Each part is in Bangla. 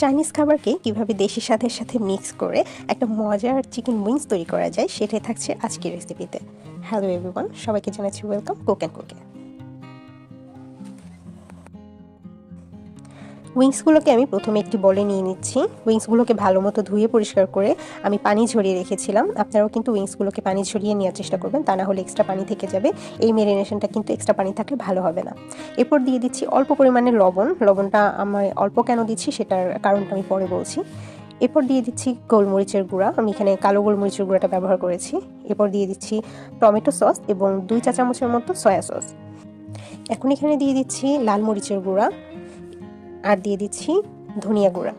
চাইনিজ খাবারকে কিভাবে দেশি স্বাদের সাথে মিক্স করে একটা মজার চিকেন উইংস তৈরি করা যায় সেটাই থাকছে আজকের রেসিপিতে। হ্যালো এভরিওয়ান, সবাইকে জানাচ্ছি ওয়েলকাম কুক অ্যান্ড কুকে। উইংসগুলোকে আমি প্রথমে একটি বলে নিয়ে নিচ্ছি। উইংসগুলোকে ভালো মতো ধুয়ে পরিষ্কার করে আমি পানি ঝরিয়ে রেখেছিলাম। আপনারাও কিন্তু উইংসগুলোকে পানি ঝরিয়ে নেওয়ার চেষ্টা করবেন, তা না হলে এক্সট্রা পানি থেকে যাবে। এই ম্যারিনেশনটা কিন্তু এক্সট্রা পানি থাকলে ভালো হবে না। এরপর দিয়ে দিচ্ছি অল্প পরিমাণে লবণ। লবণটা আমি অল্প কেন দিচ্ছি সেটার কারণটা আমি পরে বলছি। এরপর দিয়ে দিচ্ছি গোলমরিচের গুঁড়া। আমি এখানে কালো গোলমরিচের গুঁড়াটা ব্যবহার করেছি। এরপর দিয়ে দিচ্ছি টমেটো সস এবং 2 চা চামচের মতো সয়া সস। এখন এখানে দিয়ে দিচ্ছি লাল মরিচের গুঁড়া আর দিয়ে দিচ্ছি ধনিয়া গুঁড়া।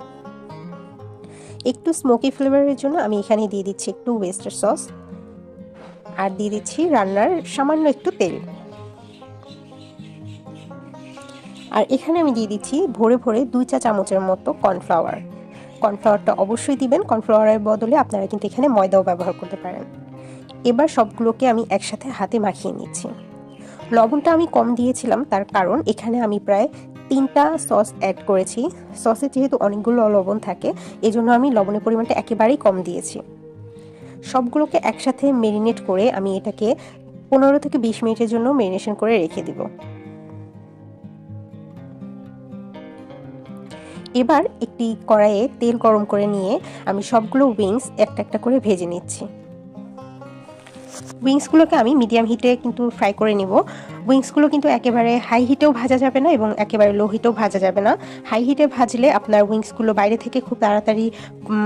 একটু স্মোকি ফ্লেভারের জন্য আমি এখানে দিয়ে দিচ্ছি একটু ওয়েস্টার সস আর দিয়ে দিচ্ছি রান্নার সামান্য একটু তেল। আর এখানে আমি দিয়ে দিচ্ছি ভরে ভরে 2 চা চামচের মতো কর্নফ্লাওয়ার। কর্নফ্লাওয়ারটা অবশ্যই দিবেন, কর্নফ্লাওয়ারের বদলে আপনারা কিন্তু এখানে ময়দাও ব্যবহার করতে পারেন। এবার সবগুলোকে আমি একসাথে হাতে মাখিয়ে নিচ্ছি। লবণটা আমি কম দিয়েছিলাম, তার কারণ এখানে আমি প্রায় 3টা সস অ্যাড করেছি। সসে যেহেতু অনেকগুলো লবণ থাকে, এজন্য আমি লবণের পরিমাণটা একেবারেই কম দিয়েছি। সবগুলোকে একসাথে মেরিনেট করে আমি এটাকে 15 থেকে 20 মিনিটের জন্য মেরিনেশন করে রেখে দিব। এবার একটি কড়াইয়ে তেল গরম করে নিয়ে আমি সবগুলো উইংস একটা একটা করে ভেজে নিচ্ছি। উইংসগুলোকে আমি মিডিয়াম হিটে কিন্তু ফ্রাই করে নিব। উইংসগুলো কিন্তু একেবারে হাই হিটেও ভাজা যাবে না এবং একেবারে লো হিটেও ভাজা যাবে না। হাই হিটে ভাজলে আপনার উইংসগুলো বাইরে থেকে খুব তাড়াতাড়ি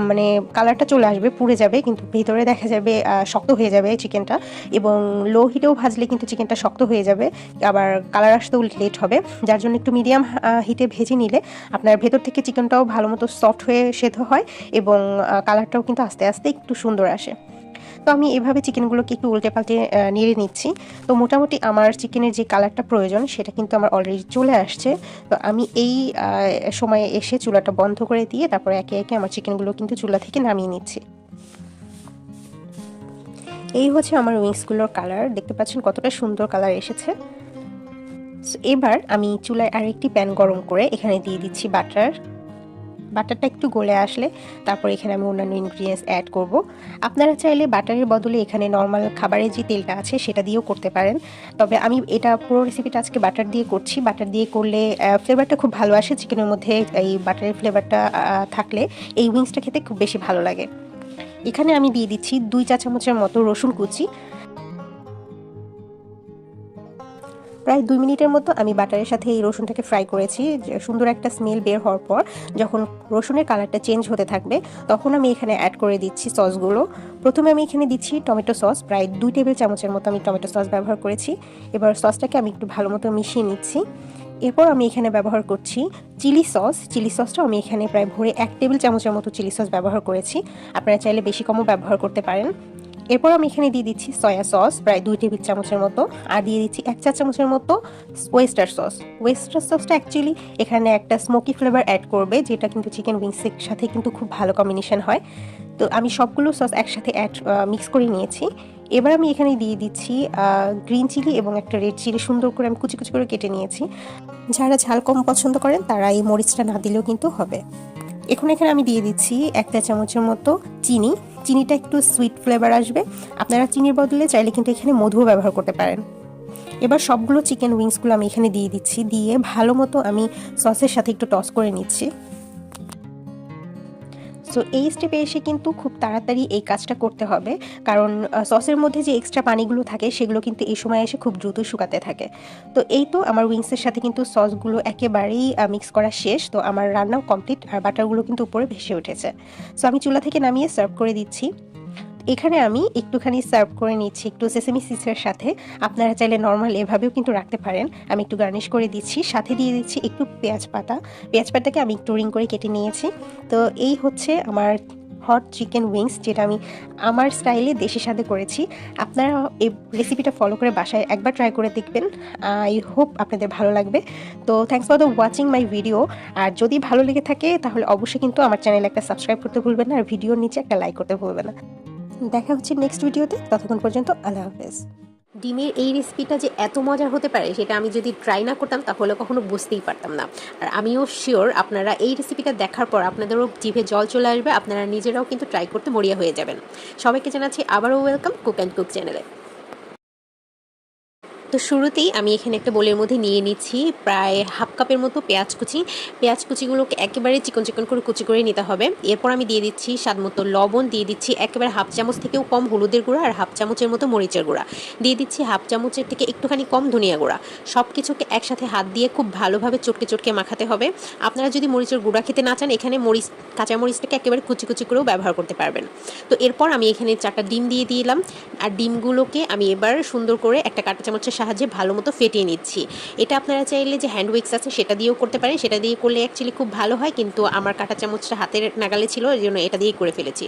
মানে কালারটা চলে আসবে, পুড়ে যাবে, কিন্তু ভেতরে দেখা যাবে শক্ত হয়ে যাবে চিকেনটা। এবং লো হিটেও ভাজলে কিন্তু চিকেনটা শক্ত হয়ে যাবে, আবার কালার আসতেও লেট হবে। যার জন্য একটু মিডিয়াম হিটে ভেজে নিলে আপনার ভেতর থেকে চিকেনটাও ভালো মতো সফট হয়ে সেদ্ধ হয় এবং কালারটাও কিন্তু আস্তে আস্তে একটু সুন্দর আসে। তো আমি এভাবে চিকেনগুলোকে একটু উল্টে পাল্টে নেড়ে নিচ্ছি। তো মোটামুটি আমার চিকেনের যে কালারটা প্রয়োজন সেটা কিন্তু আমার অলরেডি চলে আসছে। তো আমি এই সময়ে এসে চুলাটা বন্ধ করে দিয়ে তারপরে একে একে আমার চিকেনগুলো কিন্তু চুলা থেকে নামিয়ে নিচ্ছি। এই হচ্ছে আমার উইংসগুলোর কালার, দেখতে পাচ্ছেন কতটা সুন্দর কালার এসেছে। এবার আমি চুলায় আরেকটি প্যান গরম করে এখানে দিয়ে দিচ্ছি বাটার। বাটারটা একটু গলে আসলে তারপর এখানে আমি অন্যান্য ইনগ্রিডিয়েন্টস অ্যাড করব। আপনারা চাইলে বাটারের বদলে এখানে নর্মাল খাবারের যে তেলটা আছে সেটা দিয়েও করতে পারেন, তবে আমি এটা পুরো রেসিপিটা আজকে বাটার দিয়ে করছি। বাটার দিয়ে করলে ফ্লেভারটা খুব ভালো আসে চিকেনের মধ্যে। এই বাটারের ফ্লেভারটা থাকলে এই উইংসটা খেতে খুব বেশি ভালো লাগে। এখানে আমি দিয়ে দিচ্ছি 2 চা চামচের মতো রসুন কুচি। প্রায় 2 মিনিটের মতো আমি বাটারের সাথে এই রসুনটাকে ফ্রাই করেছি। সুন্দর একটা স্মেল বের হওয়ার পর যখন রসুনের কালারটা চেঞ্জ হতে থাকবে তখন আমি এখানে অ্যাড করে দিচ্ছি সসগুলো। প্রথমে আমি এখানে দিচ্ছি টমেটো সস, প্রায় 2 টেবিল চামচের মতো আমি টমেটো সস ব্যবহার করেছি। এবার সসটাকে আমি একটু ভালো মতো মিশিয়ে নিচ্ছি। এরপর আমি এখানে ব্যবহার করছি চিলি সস। চিলি সসটাও আমি এখানে প্রায় ভরে 1 টেবিল চামচের মতো চিলি সস ব্যবহার করেছি। আপনারা চাইলে বেশি কমও ব্যবহার করতে পারেন। এরপর আমি এখানে দিয়ে দিচ্ছি সয়া সস, প্রায় 2 টেবিল চামচের মতো, আর দিয়ে দিচ্ছি 1 চা চামচের মতো ওয়েস্টার সস। ওয়েস্টার সসটা অ্যাকচুয়ালি এখানে একটা স্মোকি ফ্লেভার অ্যাড করবে, যেটা কিন্তু চিকেন উইংসের সাথে কিন্তু খুব ভালো কম্বিনেশন হয়। তো আমি সবগুলো সস একসাথে মিক্স করে নিয়েছি। এবার আমি এখানে দিয়ে দিচ্ছি গ্রিন চিলি এবং একটা রেড চিলি সুন্দর করে আমি কুচি কুচি করে কেটে নিয়েছি। যারা ঝাল কম পছন্দ করেন তারা এই মরিচটা না দিলেও কিন্তু হবে। এখন এখানে আমি দিয়ে দিচ্ছি 1 চা চামচের মতো চিনি। চিনিটা একটু সুইট ফ্লেভার আসবে, আপনারা চিনির বদলে চাইলে কিন্তু এখানে মধুও ব্যবহার করতে পারেন। এবার সবগুলো চিকেন উইংসগুলো আমি এখানে দিয়ে দিচ্ছি, দিয়ে ভালো মতো আমি সসের সাথে একটু টস করে নিচ্ছি। সো এই স্টেপে এসে কিন্তু খুব তাড়াতাড়ি এই কাজটা করতে হবে, কারণ সসের মধ্যে যে এক্সট্রা পানিগুলো থাকে সেগুলো কিন্তু এই সময় এসে খুব দ্রুত শুকাতে থাকে। তো এই তো আমার উইংসের সাথে কিন্তু সসগুলো একেবারেই মিক্স করা শেষ। তো আমার রান্নাও কমপ্লিট আর বাটারগুলো কিন্তু উপরে ভেসে উঠেছে। সো আমি চুলা থেকে নামিয়ে সার্ভ করে দিচ্ছি। এখানে আমি একটুখানি সার্ভ করে নিচ্ছি একটু সেসেমি সিডসের সাথে। আপনারা চাইলে নর্মাল এভাবেও কিন্তু রাখতে পারেন। আমি একটু গার্নিশ করে দিচ্ছি, সাথে দিয়ে দিচ্ছি একটু পেঁয়াজ পাতা। পেঁয়াজ পাতাটাকে আমি একটু রিং করে কেটে নিয়েছি। তো এই হচ্ছে আমার হট চিকেন উইংস, যেটা আমি আমার স্টাইলে দেশি স্বাদে করেছি। আপনারা এই রেসিপিটা ফলো করে বাসায় একবার ট্রাই করে দেখবেন। আই হোপ আপনাদের ভালো লাগবে। তো thanks for the watching my video. আর যদি ভালো লেগে থাকে তাহলে অবশ্যই কিন্তু আমার চ্যানেলে একটা সাবস্ক্রাইব করতে ভুলবেন না, আর ভিডিওর নিচে একটা লাইক করতে ভুলবেন না। দেখা হচ্ছে নেক্সট ভিডিওতে, ততক্ষণ পর্যন্ত আল্লাহ হাফেজ। ডিমের এই রেসিপিটা যে এত মজার হতে পারে সেটা আমি যদি ট্রাই না করতাম তাহলে কখনো বুঝতেই পারতাম না। আর আমিও শিওর আপনারা এই রেসিপিটা দেখার পর আপনাদেরও জিভে জল চলে আসবে, আপনারা নিজেরাও কিন্তু ট্রাই করতে মরিয়া হয়ে যাবেন। সবাইকে জানাচ্ছি আবারও ওয়েলকাম কুক অ্যান্ড কুক চ্যানেলে। তো শুরুতেই আমি এখানে একটা বোলের মধ্যে নিয়ে নিচ্ছি প্রায় হাফ কাপের মতো পেঁয়াজ কুচি। পেঁয়াজ কুচিগুলোকে একেবারে চিকন চিকন করে কুচি করে নিতে হবে। এরপর আমি দিয়ে দিচ্ছি স্বাদ মতো লবণ, দিয়ে দিচ্ছি একেবারে হাফ চামচ থেকেও কম হলুদের গুঁড়া আর হাফ চামচের মতো মরিচের গুঁড়া, দিয়ে দিচ্ছি হাফ চামচের থেকে একটুখানি কম ধনিয়া গুঁড়া। সব কিছুকে একসাথে হাত দিয়ে খুব ভালোভাবে চটকে চটকে মাখাতে হবে। আপনারা যদি মরিচের গুঁড়া খেতে না চান এখানে কাঁচা মরিচটাকে একেবারে কুচি কুচি করেও ব্যবহার করতে পারবেন। তো এরপর আমি এখানে 4টা ডিম দিয়ে দিলাম, আর ডিমগুলোকে আমি এবার সুন্দর করে একটা কাঁটা চামচের সাহায্যে ভালো মতো ফেটিয়ে নিচ্ছি। এটা আপনারা চাইলে যে হ্যান্ড উইক্স আছে সেটা দিয়েও করতে পারেন, সেটা দিয়ে করলে অ্যাকচুয়ালি খুব ভালো হয়, কিন্তু আমার কাঁটা চামচটা হাতের নাগালে ছিল এই জন্য এটা দিয়েই করে ফেলেছি।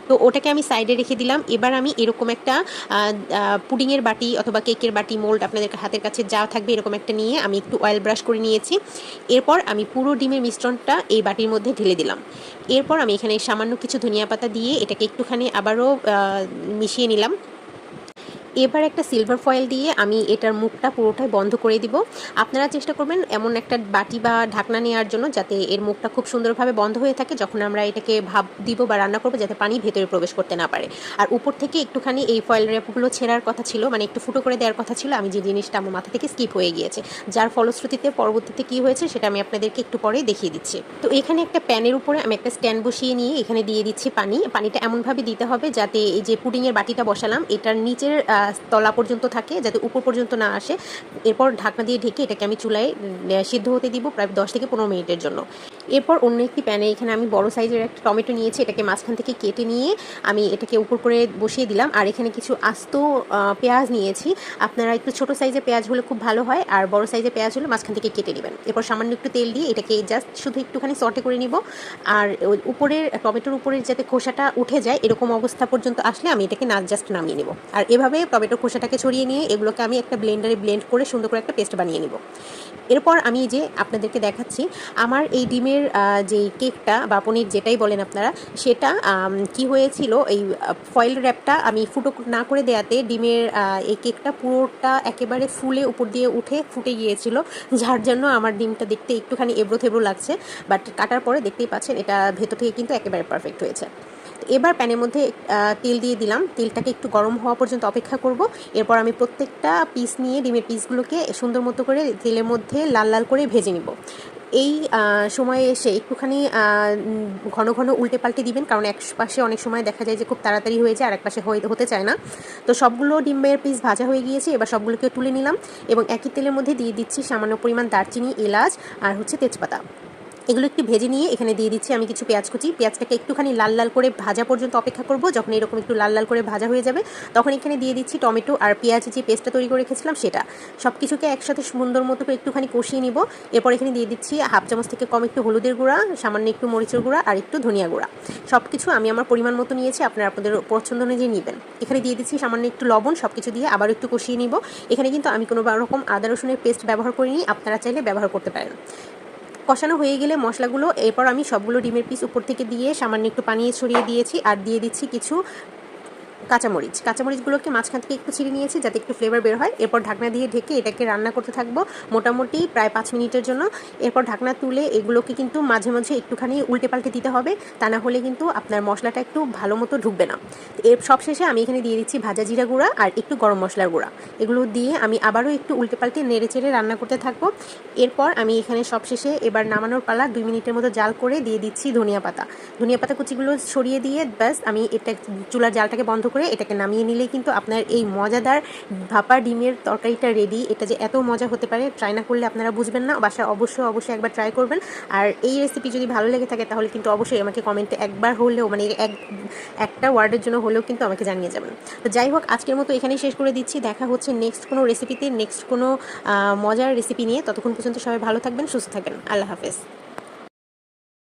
তো ওটাকে আমি সাইডে রেখে দিলাম। এবার আমি এরকম একটা পুডিংয়ের বাটি অথবা কেকের বাটি, মোল্ড আপনাদের হাতের কাছে যা থাকবে এরকম একটা নিয়ে আমি একটু অয়েল ব্রাশ করে নিয়েছি। এরপর আমি পুরো ডিমের মিশ্রণটা এই বাটির মধ্যে ঢেলে দিলাম। এরপর আমি এখানে সামান্য কিছু ধনিয়া পাতা দিয়ে এটাকে একটুখানি আবারও মিশিয়ে নিলাম। এবার একটা সিলভার ফয়েল দিয়ে আমি এটার মুখটা পুরোটাই বন্ধ করে দিব। আপনারা চেষ্টা করবেন এমন একটা বাটি বা ঢাকনা নেওয়ার জন্য যাতে এর মুখটা খুব সুন্দরভাবে বন্ধ হয়ে থাকে যখন আমরা এটাকে ভাপ দিব বা রান্না করবো, যাতে পানি ভেতরে প্রবেশ করতে না পারে। আর উপর থেকে একটুখানি এই ফয়েল র্যাপগুলো ছেঁড়ার কথা ছিল, মানে একটু ফুটো করে দেওয়ার কথা ছিল, আমি যে জিনিসটা আমার মাথা থেকে স্কিপ হয়ে গিয়েছে, যার ফলশ্রুতিতে পরবর্তীতে কী হয়েছে সেটা আমি আপনাদেরকে একটু পরে দেখিয়ে দিচ্ছি। তো এখানে একটা প্যানের উপরে আমি একটা স্ট্যান্ড বসিয়ে নিয়ে এখানে দিয়ে দিচ্ছি পানি। পানিটা এমনভাবে দিতে হবে যাতে এই যে পুডিংয়ের বাটিটা বসালাম এটার নিচের তলা পর্যন্ত থাকে, যাতে উপর পর্যন্ত না আসে। এরপর ঢাকনা দিয়ে ঢেকে এটাকে আমি চুলায় সিদ্ধ হতে দিব প্রায় 10 থেকে 15 মিনিটের জন্য। এরপর অন্য একটি প্যানে এখানে আমি বড় সাইজের একটা টমেটো নিয়েছি, এটাকে মাঝখান থেকে কেটে নিয়ে আমি এটাকে উপর করে বসিয়ে দিলাম। আর এখানে কিছু আস্ত পেঁয়াজ নিয়েছি, আপনারা একটু ছোটো সাইজের পেঁয়াজ হলে খুব ভালো হয়, আর বড় সাইজের পেঁয়াজ হলে মাঝখান থেকে কেটে নেবেন। এরপর সামান্য একটু তেল দিয়ে এটাকে জাস্ট শুধু একটুখানি সটে করে নিব। আর উপরের টমেটোর উপরের যাতে খোসাটা উঠে যায় এরকম অবস্থা পর্যন্ত আসলে আমি এটাকে জাস্ট নামিয়ে নেব। আর এভাবে টমেটোর খোসাটাকে ছড়িয়ে নিয়ে এগুলোকে আমি একটা ব্লেন্ডারে ব্লেন্ড করে সুন্দর করে একটা পেস্ট বানিয়ে নিব। এরপর আমি যে আপনাদেরকে দেখাচ্ছি আমার এই ডিমের যে কেকটা বা পনির যেটাই বলেন আপনারা, সেটা কি হয়েছিল, এই ফয়েল র্যাপটা আমি ফুটো না করে দেওয়াতে ডিমের এই কেকটা পুরোটা একেবারে ফুলে উপর দিয়ে উঠে ফুটে গিয়েছিল, যার জন্য আমার ডিমটা দেখতে একটুখানি এবড়ো থেবড়ো লাগছে। বাট কাটার পরে দেখতেই পাচ্ছেন এটা ভেতর থেকে কিন্তু একেবারে পারফেক্ট হয়েছে। এবার প্যানের মধ্যে তেল দিয়ে দিলাম, তেলটাকে একটু গরম হওয়া পর্যন্ত অপেক্ষা করব। এরপর আমি প্রত্যেকটা পিস নিয়ে ডিমের পিসগুলোকে সুন্দর মতো করে তেলের মধ্যে লাল লাল করে ভেজে নিব। এই সময়ে এসে একটুখানি ঘন ঘন উল্টে পাল্টে দিবেন, কারণ এক পাশে অনেক সময় দেখা যায় যে খুব তাড়াতাড়ি হয়ে যায় আর এক পাশে হতে চায় না। তো সবগুলো ডিমের পিস ভাজা হয়ে গিয়েছে, এবার সবগুলোকে তুলে নিলাম এবং একই তেলের মধ্যে দিয়ে দিচ্ছি সামান্য পরিমাণ দারচিনি, এলাচ আর তেজপাতা। এগুলো একটু ভেজে নিয়ে এখানে দিয়ে দিচ্ছি আমি কিছু পেঁয়াজ কুচি। পেঁয়াজটাকে একটুখানি লাল লাল করে ভাজা পর্যন্ত অপেক্ষা করব। যখন এরকম একটু লাল লাল করে ভাজা হয়ে যাবে তখন এখানে দিয়ে দিচ্ছি টমেটো আর পেঁয়াজ যে পেস্টটা তৈরি করে রেখেছিলাম সেটা। সব কিছুকে একসাথে সুন্দর মতো করে একটুখানি কষিয়ে নিব। এরপর এখানে দিয়ে দিচ্ছি হাফ চামচ থেকে কম একটু হলুদের গুঁড়া, সামান্য একটু মরিচের গুঁড়া আর একটু ধনিয়া গুঁড়া। সব কিছু আমি আমার পরিমাণ মতো নিয়েছি, আপনারা আপনাদের পছন্দ অনুযায়ী নেবেন। এখানে দিয়ে দিচ্ছি সামান্য একটু লবণ। সব কিছু দিয়ে আবার একটু কষিয়ে নিব। এখানে কিন্তু আমি কোনো রকম আদা রসুনের পেস্ট ব্যবহার করিনি, আপনারা চাইলে ব্যবহার করতে পারেন। কষানো হয়ে গেলে মশলাগুলো এরপর আমি সবগুলো ডিমের পিস উপর থেকে দিয়ে সামান্য একটু পানি ছড়িয়ে দিয়েছি আর দিয়ে দিচ্ছি কিছু কাঁচামরিচগুলোকে মাঝখান থেকে একটু ছিঁড়ে নিয়েছি যাতে একটু ফ্লেভার বের হয়। এরপর ঢাকনা দিয়ে ঢেকে এটাকে রান্না করতে থাকবো মোটামুটি প্রায় 5 মিনিটের জন্য। এরপর ঢাকনা তুলে এগুলোকে কিন্তু মাঝে মাঝে একটুখানি উল্টে পাল্টে দিতে হবে, তা না হলে কিন্তু আপনার মশলাটা একটু ভালো মতো ঢুকবে না। এর সবশেষে আমি এখানে দিয়ে দিচ্ছি ভাজা জিরা গুঁড়া আর একটু গরম মশলার গুঁড়া। এগুলো দিয়ে আমি আবারও একটু উল্টে পাল্টে নেড়ে চেড়ে রান্না করতে থাকবো। এরপর আমি এখানে সবশেষে এবার নামানোর পালা 2 মিনিটের মতো জাল করে দিয়ে দিচ্ছি ধনিয়া পাতা কুচিগুলো ছড়িয়ে দিয়ে ব্যাস আমি এটা চুলার জালটাকে বন্ধ করে এটাকে নামিয়ে নিলেই কিন্তু আপনার এই মজাদার ভাপা ডিমের তরকারিটা রেডি। এটা যে এত মজা হতে পারে ট্রাই না করলে আপনারা বুঝবেন না। বাসায় অবশ্যই একবার ট্রাই করবেন। আর এই রেসিপি যদি ভালো লেগে থাকে তাহলে কিন্তু অবশ্যই আমাকে কমেন্টে একবার হলেও, মানে একটা ওয়ার্ডের জন্য হলেও কিন্তু আমাকে জানিয়ে যাবেন। তো যাই হোক, আজকের মতো এখানেই শেষ করে দিচ্ছি। দেখা হচ্ছে নেক্সট কোনো রেসিপিতে, নেক্সট কোনো মজার রেসিপি নিয়ে। ততক্ষণ পর্যন্ত সবাই ভালো থাকবেন, সুস্থ থাকবেন। আল্লাহ হাফেজ।